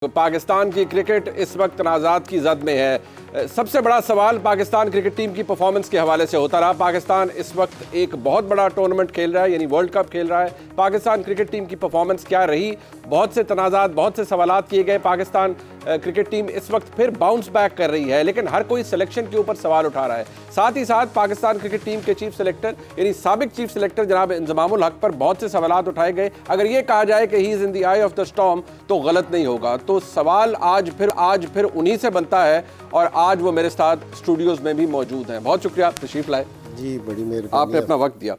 तो पाकिस्तान की क्रिकेट इस वक्त तनाज़ात की जद में है। सबसे बड़ा सवाल पाकिस्तान क्रिकेट टीम की परफॉर्मेंस के हवाले से होता रहा। पाकिस्तान इस वक्त एक बहुत बड़ा टूर्नामेंट खेल रहा है, यानी वर्ल्ड कप खेल रहा है। पाकिस्तान क्रिकेट टीम की परफॉर्मेंस क्या रही, बहुत से तनाज़ात, बहुत से सवालात किए गए। पाकिस्तान क्रिकेट टीम इस वक्त फिर बाउंस बैक कर रही है, लेकिन हर कोई सिलेक्शन के ऊपर सवाल उठा रहा है। साथ ही साथ पाकिस्तान क्रिकेट टीम के चीफ सेलेक्टर यानी साबिक चीफ सेलेक्टर जनाब इंजमामुल हक पर बहुत से सवालात उठाए गए। अगर ये कहा जाए कि he is in the I of the storm तो गलत नहीं होगा। तो सवाल आज फिर उन्हीं से बनता है और आज वो मेरे साथ स्टूडियोज में भी मौजूद हैं। बहुत शुक्रिया तशरीफ लाए जी, बड़ी मेहरबानी, आपने अपना वक्त दिया।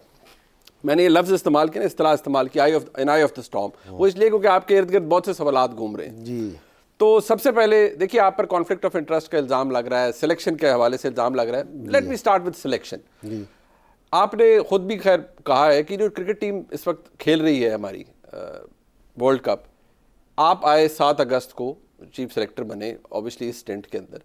मैंने ये लफ्ज़ इस्तेमाल किया, इस्तिलाह इस्तेमाल किया आई ऑफ द स्टॉर्म, वो इसलिए क्योंकि आपके इर्द गिर्द बहुत से सवालात घूम रहे हैं जी। तो सबसे पहले देखिए, आप पर कॉन्फ्लिक्ट ऑफ इंटरेस्ट का इल्ज़ाम लग रहा है, सिलेक्शन के हवाले से इल्ज़ाम लग रहा है। Let me start with selection. आपने खुद भी खैर कहा है कि जो क्रिकेट टीम इस वक्त खेल रही है हमारी वर्ल्ड कप, आप आए 7 अगस्त को चीफ सेलेक्टर बने ऑब्वियसली इस स्टेंट के अंदर,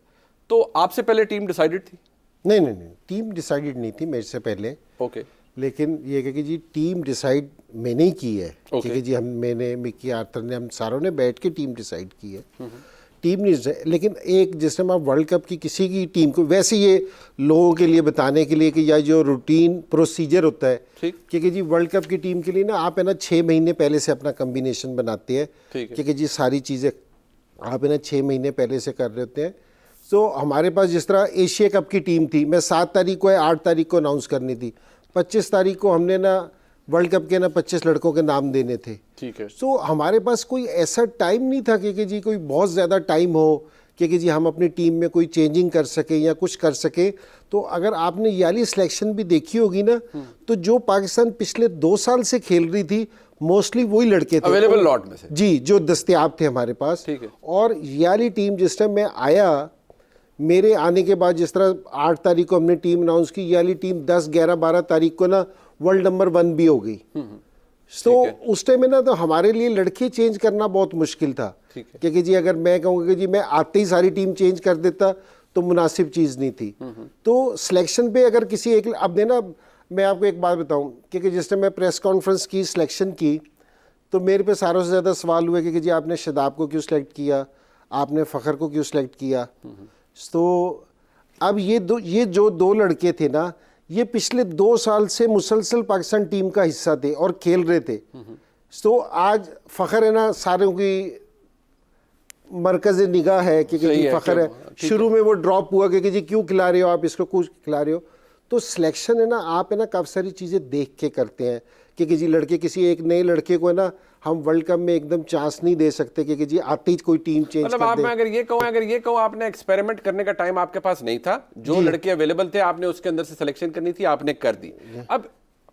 तो आपसे पहले टीम डिसाइडेड थी? नहीं, टीम डिसाइडेड नहीं थी मेरे से पहले। ओके लेकिन ये कि जी टीम डिसाइड मैंने ही की है, क्योंकि जी मैंने मिकी आर्थर ने, हम सारों ने बैठ के टीम डिसाइड की है। टीम नहीं, लेकिन एक जिस टाइम आप वर्ल्ड कप की किसी की टीम को, वैसे ये लोगों के लिए बताने के लिए कि या जो रूटीन प्रोसीजर होता है, क्योंकि जी वर्ल्ड कप की टीम के लिए ना आप है ना 6 महीने पहले से अपना कम्बिनेशन बनाते हैं, क्योंकि जी सारी चीज़ें आप है ना 6 महीने पहले से कर रहे होते हैं। तो हमारे पास जिस तरह एशिया कप की टीम थी, मैं 7 तारीख को या 8 तारीख को अनाउंस करनी थी, 25 तारीख को हमने ना वर्ल्ड कप के ना 25 लड़कों के नाम देने थे। ठीक है। तो हमारे पास कोई ऐसा टाइम नहीं था कि जी कोई बहुत ज़्यादा टाइम हो कि जी हम अपनी टीम में कोई चेंजिंग कर सके या कुछ कर सके। तो अगर आपने ये वाली सिलेक्शन भी देखी होगी ना, तो जो पाकिस्तान पिछले 2 साल से खेल रही थी मोस्टली वही लड़के थे अवेलेबल लॉट में से जी, जो दस्तयाब थे हमारे पास। ठीक है। और ये वाली टीम जिस टाइम मैं आया, मेरे आने के बाद जिस तरह 8 तारीख को हमने टीम अनाउंस की, ये वाली टीम 10, 11, 12 तारीख को ना वर्ल्ड नंबर 1 भी हो गई। तो उस टाइम में ना तो हमारे लिए लड़के चेंज करना बहुत मुश्किल था, क्योंकि जी अगर मैं कहूँगा कि जी मैं आते ही सारी टीम चेंज कर देता तो मुनासिब चीज़ नहीं थी। तो सिलेक्शन पे अगर किसी एक, अब देना मैं आपको एक बात बताऊं, क्योंकि जिस टाइम मैं प्रेस कॉन्फ्रेंस की सिलेक्शन की तो मेरे पे सारों से ज़्यादा सवाल हुए कि जी आपने शदाब को क्यों सिलेक्ट किया, आपने फ़खर को क्यों सिलेक्ट किया। तो अब ये जो 2 लड़के थे ना, ये पिछले 2 साल से मुसलसल पाकिस्तान टीम का हिस्सा थे और खेल रहे थे। तो आज फ़खर है ना सारों की मरकज़ निगाह है, क्योंकि फ़खर है। शुरू में वो ड्रॉप हुआ कि जी क्यों खिला रहे हो आप इसको, कुछ खिला रहे हो। तो सिलेक्शन है ना, आप है ना काफ़ी सारी चीज़ें देख के करते हैं, क्योंकि जी लड़के, किसी एक नए लड़के को है ना हम वर्ल्ड कप में एकदम चांस नहीं दे सकते, क्योंकि जी आते ही कोई टीम चेंज मतलब आप, मैं अगर ये कहूँ आपने एक्सपेरिमेंट करने का टाइम आपके पास नहीं था, जो लड़के अवेलेबल थे आपने उसके अंदर से सिलेक्शन करनी थी, आपने कर दी। अब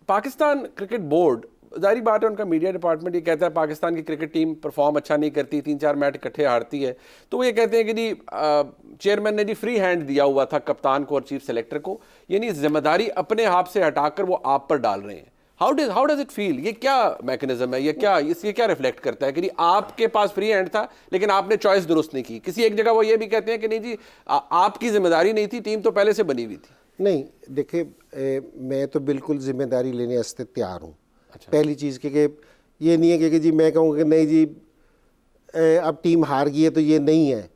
पाकिस्तान क्रिकेट बोर्ड, जाहिर बात है उनका मीडिया डिपार्टमेंट ये कहता है पाकिस्तान की क्रिकेट टीम परफॉर्म अच्छा नहीं करती, 3-4 मैच इकट्ठे हारती है, तो वो ये कहते हैं कि जी चेयरमैन ने जी फ्री हैंड दिया हुआ था कप्तान को और चीफ सेलेक्टर को, यानी जिम्मेदारी अपने हाथ से हटाकर वो आप पर डाल रहे हैं। How does it feel? ये क्या मैकेनिज्म है, ये क्या रिफ्लेक्ट करता है कि आपके पास फ्री हैंड था लेकिन आपने चॉइस दुरुस्त नहीं की? किसी एक जगह वो ये भी कहते हैं कि नहीं जी आपकी जिम्मेदारी नहीं थी, टीम तो पहले से बनी हुई थी। नहीं देखिए, मैं तो बिल्कुल जिम्मेदारी लेने वास्ते तैयार हूँ। अच्छा। पहली चीज़ कि ये नहीं है कि जी मैं कहूँ कि नहीं जी अब टीम हार गई है तो ये नहीं है,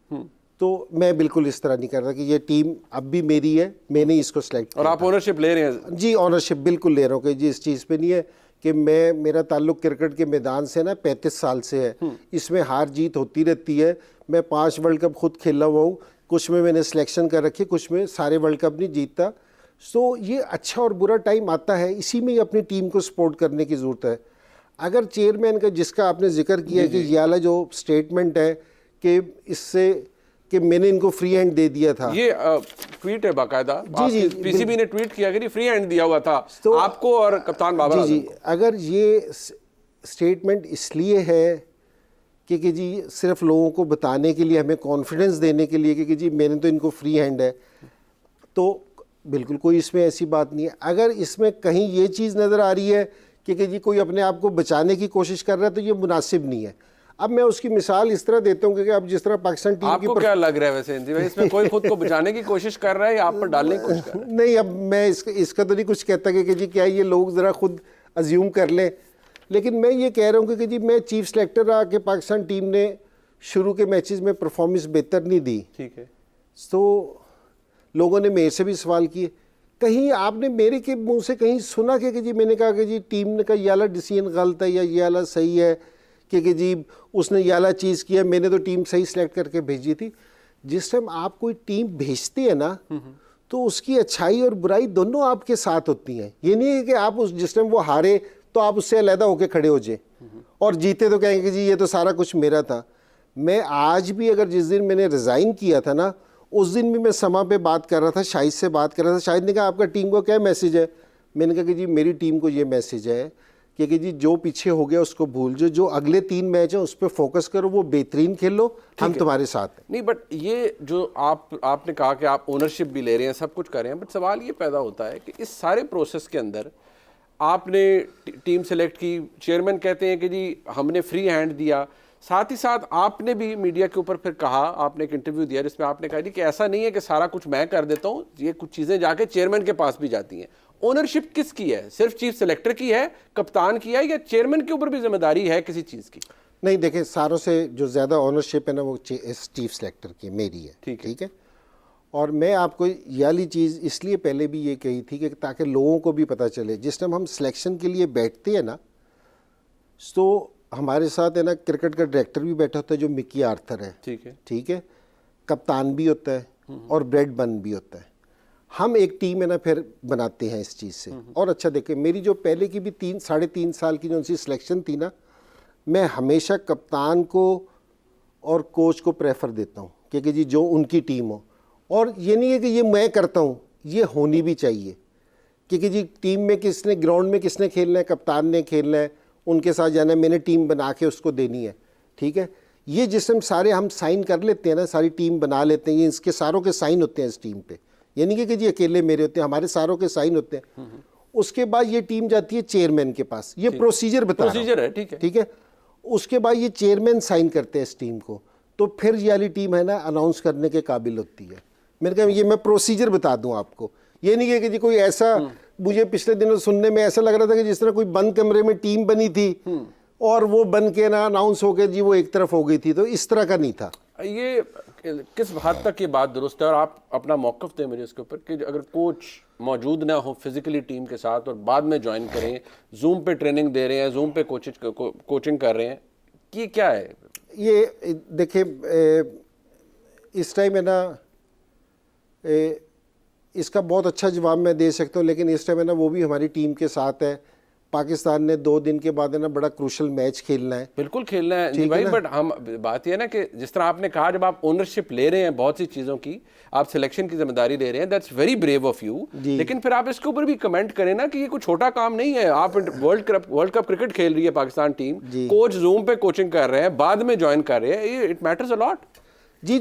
तो मैं बिल्कुल इस तरह नहीं कर रहा कि ये टीम अब भी मेरी है, मैंने इसको सेलेक्ट किया। और आप ओनरशिप ले रहे हैं? जी ऑनरशिप बिल्कुल ले रहा हूँ कि जी इस चीज़ पे नहीं है कि मेरा ताल्लुक़ क्रिकेट के मैदान से ना 35 साल से है, इसमें हार जीत होती रहती है। मैं 5 वर्ल्ड कप खुद खेला हुआ हूँ, कुछ में मैंने सिलेक्शन कर रखी, कुछ में सारे वर्ल्ड कप नहीं जीतता। सो ये अच्छा और बुरा टाइम आता है, इसी में ही अपनी टीम को सपोर्ट करने की ज़रूरत है। अगर चेयरमैन का, जिसका आपने जिक्र किया है कि ये वाला जो स्टेटमेंट है कि इससे कि मैंने इनको फ्री हैंड दे दिया था, ये ट्वीट है बाकायदा, जी पीसीबी ने ट्वीट किया कि फ्री हैंड दिया हुआ था तो आपको और कप्तान बाबर जी अगर ये स्टेटमेंट इसलिए है कि जी सिर्फ लोगों को बताने के लिए, हमें कॉन्फिडेंस देने के लिए कि जी मैंने तो इनको फ्री हैंड है, तो बिल्कुल कोई इसमें ऐसी बात नहीं है। अगर इसमें कहीं ये चीज़ नज़र आ रही है कि जी कोई अपने आप को बचाने की कोशिश कर रहा है, तो ये मुनासिब नहीं है। अब मैं उसकी मिसाल इस तरह देता हूँ कि अब जिस तरह पाकिस्तान टीम आपको क्या लग रहा है वैसे इंदी भाई, इसमें कोई खुद को बचाने की कोशिश कर रहा है या आप पर डालने की कोशिश कर रहा है? नहीं, अब मैं इसका तो नहीं कुछ कहता कि जी क्या ये लोग ज़रा खुद अज्यूम कर लें, लेकिन मैं ये कह रहा हूँ कि जी मैं चीफ सेलेक्टर रहा कि पाकिस्तान टीम ने शुरू के मैचेस में परफॉर्मेंस बेहतर नहीं दी, ठीक है, तो लोगों ने मेरे से भी सवाल किए, कहीं आपने मेरे के मुंह से कहीं सुना कि जी मैंने कहा कि जी टीम ने का ये वाला डिसीजन गलत है या ये वाला सही है, कि जी उसने ये वाला चीज़ किया, मैंने तो टीम सही सेलेक्ट करके भेजी थी। जिस टाइम आप कोई टीम भेजते हैं ना, तो उसकी अच्छाई और बुराई दोनों आपके साथ होती हैं। ये नहीं है कि आप उस जिस टाइम वो हारे तो आप उससे अलहदा होकर खड़े हो जाए, और जीते तो कहेंगे कि जी ये तो सारा कुछ मेरा था। मैं आज भी, अगर जिस दिन मैंने रिज़ाइन किया था ना, उस दिन भी मैं समा पे बात कर रहा था, शाहिद से बात कर रहा था। शाहिद ने कहा आपका टीम को क्या मैसेज है? मैंने कहा कि जी मेरी टीम को ये मैसेज है कि जी जो पीछे हो गया उसको भूल जाओ, जो अगले 3 मैच हैं उस पर फोकस करो, वो बेहतरीन खेलो, हम तुम्हारे साथ हैं। नहीं, बट ये जो आपने कहा कि आप ओनरशिप भी ले रहे हैं, सब कुछ कर रहे हैं, बट सवाल ये पैदा होता है कि इस सारे प्रोसेस के अंदर आपने टीम सेलेक्ट की, चेयरमैन कहते हैं कि जी हमने फ्री हैंड दिया, साथ ही साथ आपने भी मीडिया के ऊपर फिर कहा, आपने एक इंटरव्यू दिया जिसमें आपने कहा जी कि ऐसा नहीं है कि सारा कुछ मैं कर देता हूँ, ये कुछ चीज़ें जाके चेयरमैन के पास भी जाती हैं। ओनरशिप किसकी है? सिर्फ चीफ सेलेक्टर की है, कप्तान की है, या चेयरमैन के ऊपर भी जिम्मेदारी है किसी चीज़ की? नहीं, देखें, सारों से जो ज़्यादा ओनरशिप है ना वो चीफ सेलेक्टर की मेरी है, ठीक है। और मैं आपको ये वाली चीज़ इसलिए पहले भी ये कही थी कि ताकि लोगों को भी पता चले, जिस टाइम हम सिलेक्शन के लिए बैठते हैं ना, तो हमारे साथ है ना क्रिकेट का डायरेक्टर भी बैठा होता है जो मिकी आर्थर है, ठीक है, कप्तान भी होता है और ब्रेड बन भी होता है। हम एक टीम है ना फिर बनाते हैं इस चीज़ से। और अच्छा देखें, मेरी जो पहले की भी 3-3.5 साल की जो उनकी सिलेक्शन थी ना, मैं हमेशा कप्तान को और कोच को प्रेफर देता हूँ क्योंकि जी जो उनकी टीम हो। और ये नहीं है कि ये मैं करता हूँ, ये होनी भी चाहिए, क्योंकि जी टीम में किसने, ग्राउंड में किसने खेलना है, कप्तान ने खेलना है, उनके साथ जाना है, मैंने टीम बना के उसको देनी है, ठीक है। ये जिस टाइम सारे हम साइन कर लेते हैं ना, सारी टीम बना लेते हैं, ये इसके सारों के साइन होते हैं इस टीम पे, ये नहीं कि जी अकेले मेरे होते हैं, हमारे सारों के साइन होते हैं। उसके बाद ये टीम जाती है चेयरमैन के पास, ये प्रोसीजर प्रोसीजर है, ठीक है। उसके बाद ये चेयरमैन साइन करते हैं इस टीम को, तो फिर ये वाली टीम है ना अनाउंस करने के काबिल होती है। मैंने कहा ये मैं प्रोसीजर बता दूं आपको, ये नहीं है कि जी कोई ऐसा, मुझे पिछले दिनों सुनने में ऐसा लग रहा था कि जिस तरह कोई बंद कमरे में टीम बनी थी और वो बन के ना अनाउंस हो गया जी वो एक तरफ हो गई थी, तो इस तरह का नहीं था। ये किस हद तक ये बात दुरुस्त है, और आप अपना मौक़िफ़ दें मेरे इसके ऊपर कि अगर कोच मौजूद ना हो फिजिकली टीम के साथ और बाद में ज्वाइन करें, जूम पे ट्रेनिंग दे रहे हैं, जूम पे कोचिंग कर रहे हैं, कि क्या है ये? देखिए, इस टाइम है ना, इसका बहुत अच्छा जवाब मैं दे सकता हूँ, लेकिन इस टाइम है ना वो भी हमारी टीम के साथ है। पाकिस्तान ने 2 दिन के बाद है ना बड़ा क्रूशल मैच खेलना है, बिल्कुल खेलना है जी भाई, बट हम बात ये है ना कि जिस तरह आपने कहा, जब आप ओनरशिप ले रहे हैं बहुत सी चीज़ों की, आप सिलेक्शन की जिम्मेदारी ले रहे हैं, that's very brave of you, लेकिन फिर आप इसके ऊपर भी कमेंट करें ना कि ये कोई छोटा काम नहीं है। आप वर्ल्ड कप क्रिकेट खेल रही है पाकिस्तान टीम, कोच जूम पे कोचिंग कर रहे हैं, बाद में ज्वाइन कर रहे हैं, इट मैटर्स अ लॉट। जी,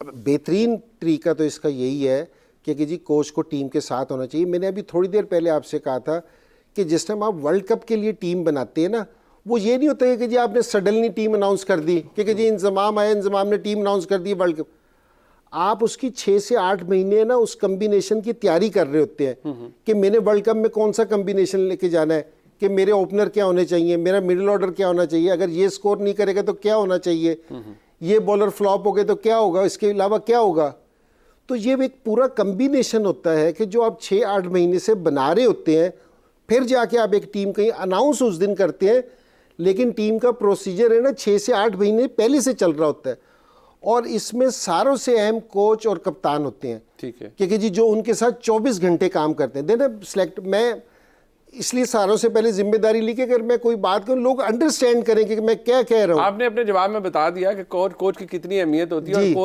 बेहतरीन तरीका तो इसका यही है कि जी कोच को टीम के साथ होना चाहिए। मैंने अभी थोड़ी देर पहले आपसे कहा था कि जिस टाइम आप वर्ल्ड कप के लिए टीम बनाते हैं ना, वो ये नहीं होता है कि जी आपने सडनली टीम अनाउंस कर दी, क्योंकि जी इंतजाम आया, इंतजाम ने टीम अनाउंस कर दी वर्ल्ड कप। आप उसकी 6 से 8 महीने ना उस कम्बिनेशन की तैयारी कर रहे होते हैं कि मैंने वर्ल्ड कप में कौन सा कम्बिनेशन लेके जाना है, कि मेरे ओपनर क्या होने चाहिए, मेरा मिडिल ऑर्डर क्या होना चाहिए, अगर ये स्कोर नहीं करेगा तो क्या होना चाहिए, ये बॉलर फ्लॉप हो गए तो क्या होगा, इसके अलावा क्या होगा। तो ये एक पूरा कम्बिनेशन होता है कि जो आप 6-8 महीने से बना रहे होते हैं, फिर जाके आप एक टीम कहीं अनाउंस उस दिन करते हैं, लेकिन टीम का प्रोसीजर है ना 6 से 8 महीने पहले से चल रहा होता है। और इसमें सारों से अहम कोच और कप्तान होते हैं, ठीक है, क्योंकि जी जो उनके साथ 24 घंटे काम करते हैं। देना सिलेक्ट, मैं इसलिए सारों से पहले जिम्मेदारी ली कि अगर मैं कोई बात करूं लोग अंडरस्टैंड करें कि मैं क्या कह रहा हूं। आपने अपने जवाब में बता दिया कि कोच की कितनी अहमियत होती है।